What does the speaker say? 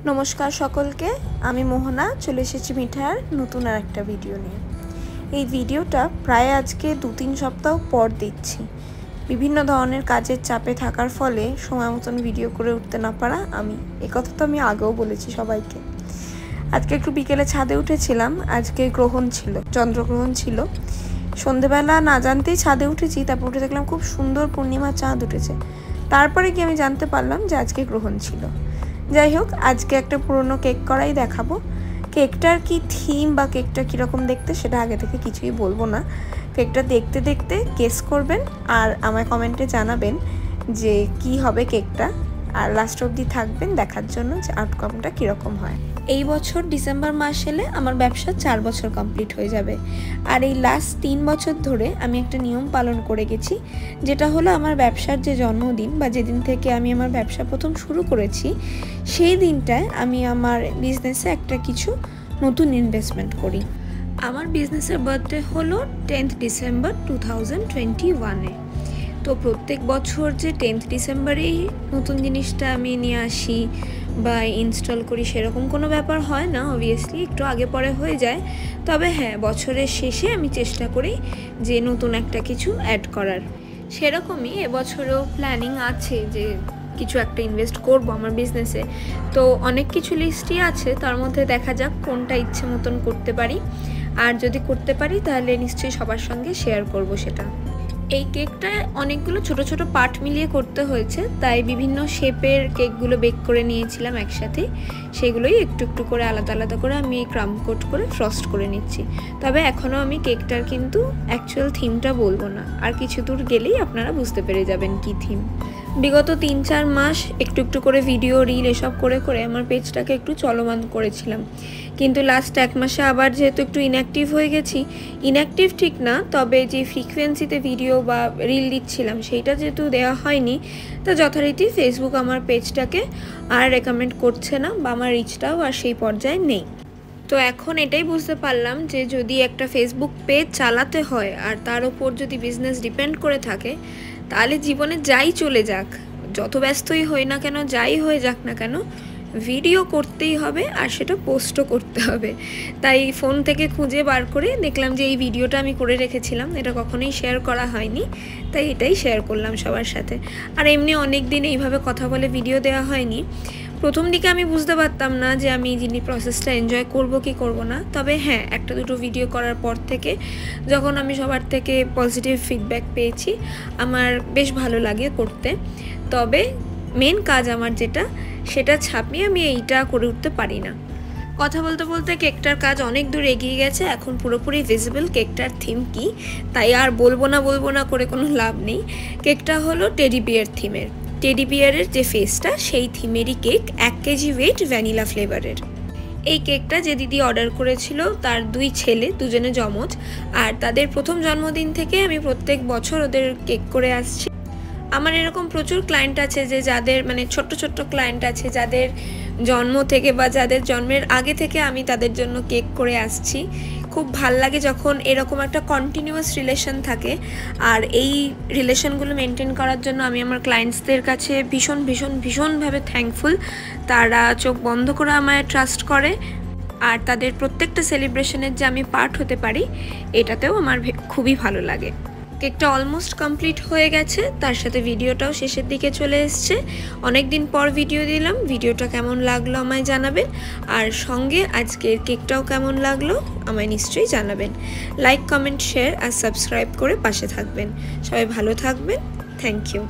নমস্কার সকলকে, আমি মোহনা চলে এসেছি মিঠার নতুন আর একটা ভিডিও নিয়ে। এই ভিডিওটা প্রায় আজকে 2-3 সপ্তাহ পর দিচ্ছি। বিভিন্ন ধরনের কাজের চাপে থাকার ফলে সময় মতন ভিডিও করে উঠতে না পারা আমি। কথা তো আমি আগেও বলেছি সবাইকে। আজকে একটু বিকেলে ছাদে উঠেছিলাম, আজকে গ্রহণ ছিল, চন্দ্রগ্রহণ ছিল। সন্ধেবেলা না জানতেই ছাদে উঠেছি, তারপর উঠে দেখলাম খুব সুন্দর পূর্ণিমা চাঁদ উঠেছে। তারপরে কি আমি জানতে পারলাম যে আজকে গ্রহণ ছিল। যাই হোক, আজকে একটা পুরনো কেক করাই দেখাবো। কেকটার কি থিম বা কেকটা কীরকম দেখতে সেটা আগে থেকে কিছুই বলবো না। কেকটা দেখতে দেখতে গেস করবেন আর আমায় কমেন্টে জানাবেন যে কি হবে কেকটা, আর লাস্ট অবধি থাকবেন দেখার জন্য যে আউটকামটা কীরকম হয়। এই বছর ডিসেম্বর মাস এলে আমার ব্যবসা 4 বছর কমপ্লিট হয়ে যাবে। আর এই লাস্ট 3 বছর ধরে আমি একটা নিয়ম পালন করে গেছি, যেটা হলো আমার ব্যবসার যে জন্মদিন বা যেদিন থেকে আমি আমার ব্যবসা প্রথম শুরু করেছি, সেই দিনটায় আমি আমার বিজনেসে একটা কিছু নতুন ইনভেস্টমেন্ট করি। আমার বিজনেসের বার্থডে হলো 10th ডিসেম্বর 2021-এ। তো প্রত্যেক বছর যে 10th ডিসেম্বরেই নতুন জিনিসটা আমি নিয়ে আসি বা ইনস্টল করি সেরকম কোনো ব্যাপার হয় না, অবভিয়াসলি একটু আগে পরে হয়ে যায়। তবে হ্যাঁ, বছরের শেষে আমি চেষ্টা করি যে নতুন একটা কিছু অ্যাড করার। সেরকমই এবছরেও প্ল্যানিং আছে যে কিছু একটা ইনভেস্ট করব আমার বিজনেসে। তো অনেক কিছু লিস্টই আছে, তার মধ্যে দেখা যাক কোনটা ইচ্ছে মতন করতে পারি। আর যদি করতে পারি তাহলে নিশ্চয়ই সবার সঙ্গে শেয়ার করব সেটা। এই কেকটা অনেকগুলো ছোট ছোট পার্ট মিলিয়ে করতে হয়েছে, তাই বিভিন্ন শেপের কেকগুলো বেক করে নিয়েছিলাম একসাথে। সেগুলোই একটু একটু করে আলাদা আলাদা করে আমি ক্রাম্ব কোট করে ফ্রস্ট করে নিচ্ছি। তবে এখনও আমি কেকটার কিন্তু অ্যাকচুয়াল থিমটা বলবো না, আর কিছু দূর গেলেই আপনারা বুঝতে পেরে যাবেন কি থিম। বিগত 3-4 মাস একটু একটু করে ভিডিও, রিল এসব করে করে আমার পেজটাকে একটু চলমান করেছিলাম। কিন্তু লাস্ট 1 মাসে আবার যেহেতু একটু ইনঅ্যাক্টিভ হয়ে গেছি, ইনঅ্যাক্টিভ ঠিক না, তবে যে ফ্রিকোয়েন্সিতে ভিডিও বা রিল দিচ্ছিলাম সেইটা যেহেতু দেওয়া হয়নি, তা যথারীতি ফেসবুক আমার পেজটাকে আর রেকমেন্ড করছে না বা আমার রিচটাও আর সেই পর্যায়ে নেই। তো এখন এটাই বুঝতে পারলাম যে যদি একটা ফেসবুক পেজ চালাতে হয় আর তার ওপর যদি বিজনেস ডিপেন্ড করে থাকে, তাহলে জীবনে যাই চলে যাক, যত ব্যস্তই হই না কেন, যাই হয়ে যাক না কেন, ভিডিও করতেই হবে আর সেটা পোস্টও করতে হবে। তাই ফোন থেকে খুঁজে বার করে দেখলাম যে এই ভিডিওটা আমি করে রেখেছিলাম, এটা কখনোই শেয়ার করা হয়নি, তাই এটাই শেয়ার করলাম সবার সাথে। আর এমনি অনেক দিন এইভাবে কথা বলে ভিডিও দেওয়া হয়নি। প্রথম দিকে আমি বুঝতে পারতাম না যে আমি যিনি প্রসেসটা এনজয় করব কি করব না। তবে হ্যাঁ, একটা দুটো ভিডিও করার পর থেকে যখন আমি সবার থেকে পজিটিভ ফিডব্যাক পেয়েছি, আমার বেশ ভালো লাগে করতে। তবে মেন কাজ আমার যেটা, সেটা ছাপিয়ে আমি এইটা করে উঠতে পারি না। কথা বলতে বলতে কেকটার কাজ অনেক দূর এগিয়ে গেছে, এখন পুরোপুরি ভিজিবল কেকটার থিম কি, তাই আর বলবো না করে কোনো লাভ নেই। কেকটা হলো টেডি বিয়ার থিমের। টেডি বিয়ারের যে ফেসটা সেই থিমেরই কেক, 1 কেজি ওয়েট, ভ্যানিলা ফ্লেভারের। এই কেকটা যে দিদি অর্ডার করেছিল তার 2 ছেলে, দুজনে যমজ, আর তাদের প্রথম জন্মদিন থেকে আমি প্রত্যেক বছর ওদের কেক করে আসছি। আমার এরকম প্রচুর ক্লায়েন্ট আছে যে যাদের মানে ছোট্ট ছোট্ট ক্লায়েন্ট আছে যাদের জন্ম থেকে বা যাদের জন্মের আগে থেকে আমি তাদের জন্য কেক করে আসছি। খুব ভাল লাগে যখন এরকম একটা কন্টিনিউয়াস রিলেশন থাকে, আর এই রিলেশনগুলো মেনটেন করার জন্য আমি আমার ক্লায়েন্টসদের কাছে ভীষণভাবে থ্যাঙ্কফুল। তারা চোখ বন্ধ করে আমায় ট্রাস্ট করে, আর তাদের প্রত্যেকটা সেলিব্রেশনের যে আমি পার্ট হতে পারি, এটাতেও আমার খুবই ভালো লাগে। কেকটা অলমোস্ট কমপ্লিট হয়ে গেছে, তার সাথে ভিডিওটাও শেষের দিকে চলে এসছে। অনেক দিন পর ভিডিও দিলাম, ভিডিওটা কেমন লাগলো আমায় জানাবেন, আর সঙ্গে আজকের কেকটাও কেমন লাগলো আমায় নিশ্চয়ই জানাবেন। লাইক, কমেন্ট, শেয়ার আর সাবস্ক্রাইব করে পাশে থাকবেন। সবাই ভালো থাকবেন। Thank you.